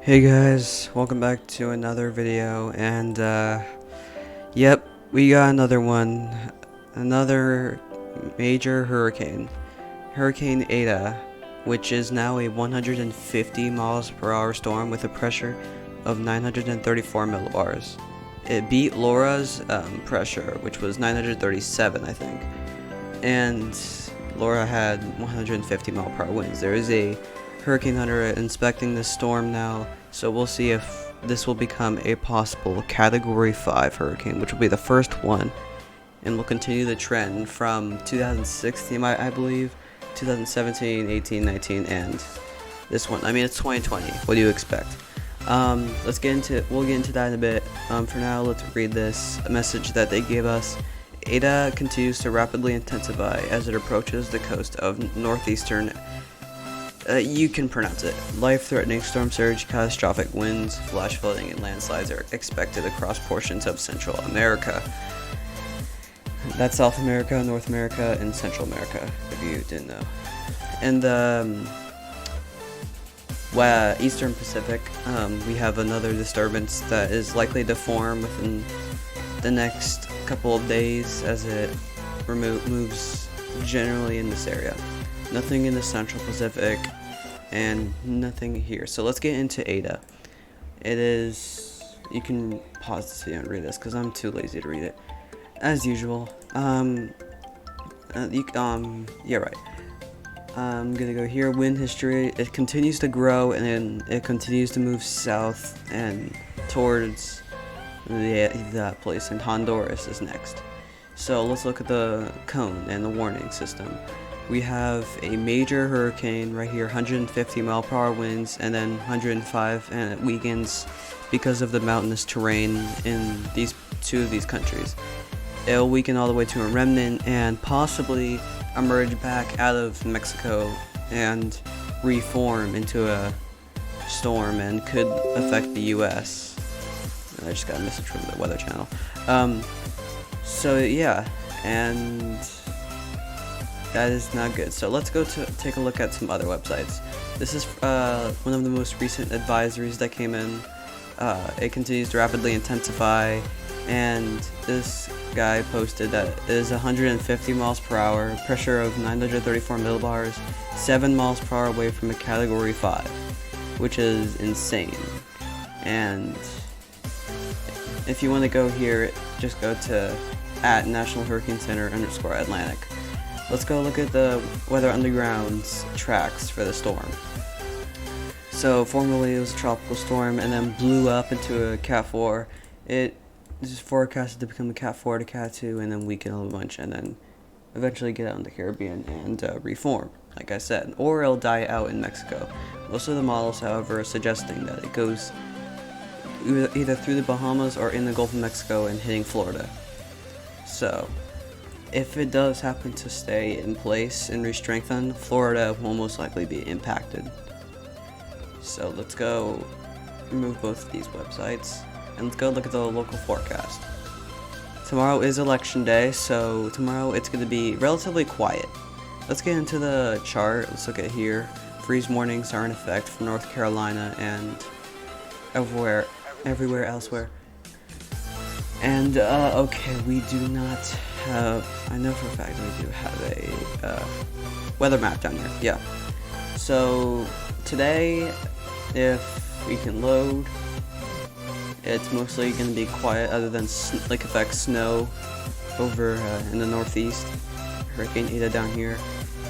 Hey guys, welcome back to another video, and yep, we got another one, another major hurricane, Hurricane Eta, which is now a 150 miles per hour storm with a pressure of 934 millibars. It beat Laura's pressure, which was 937, I think, and Laura had 150 mile per hour winds. There is a hurricane hunter inspecting this storm now, so we'll see if this will become a possible Category 5 hurricane, which will be the first one, and will continue the trend from 2016, I believe, 2017, 18, 19, and this one. I mean, it's 2020. What do you expect? We'll get into that in a bit. For now, let's read this message that they gave us. Eta continues to rapidly intensify as it approaches the coast of northeastern. You can pronounce it. Life-threatening storm surge, catastrophic winds, flash flooding, and landslides are expected across portions of Central America. That's South America, North America, and Central America, if you didn't know. And the Eastern Pacific, we have another disturbance that is likely to form within the next couple of days as it moves generally in this area. Nothing in the Central Pacific, and nothing here. So let's get into Eta. It is, you can pause this video and read this because I'm too lazy to read it, as usual. Yeah, right. I'm gonna go here. Wind history. It continues to grow, and then it continues to move south and towards that place. And Honduras is next. So let's look at the cone and the warning system. We have a major hurricane right here, 150 mile per hour winds, and then 105, and it weakens because of the mountainous terrain in two of these countries. It'll weaken all the way to a remnant and possibly emerge back out of Mexico and reform into a storm and could affect the US. I just got a message from the Weather Channel. So yeah, and that is not good. So let's go to take a look at some other websites. This is one of the most recent advisories that came in. It continues to rapidly intensify, and this guy posted that it is 150 miles per hour, pressure of 934 millibars, 7 miles per hour away from a Category 5, which is insane. And if you want to go here, just go to @National Hurricane Center _Atlantic. Let's go look at the Weather Underground's tracks for the storm. So formerly it was a tropical storm and then blew up into a Cat 4. It is forecasted to become a Cat 4 to Cat 2 and then weaken a bunch and then eventually get out in the Caribbean and reform, like I said. Or it'll die out in Mexico. Most of the models, however, are suggesting that it goes either through the Bahamas or in the Gulf of Mexico and hitting Florida. So if it does happen to stay in place and re-strengthen, Florida will most likely be impacted. So let's go remove both of these websites and let's go look at the local forecast. Tomorrow is election day, so tomorrow it's going to be relatively quiet. Let's get into the chart. Let's look at here. Freeze warnings are in effect for North Carolina and everywhere elsewhere. And okay, we do not have, I know for a fact we do have a weather map down here. Yeah. So today, if we can load, it's mostly going to be quiet other than like affect snow over in the northeast. Hurricane Eta down here.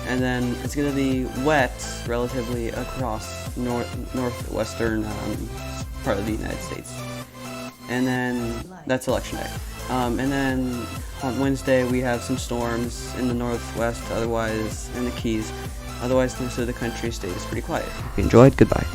And then it's going to be wet relatively across northwestern part of the United States. And then that's election day. And then on Wednesday we have some storms in the northwest, otherwise in the Keys. Otherwise, most of the country stays pretty quiet. If you enjoyed, goodbye.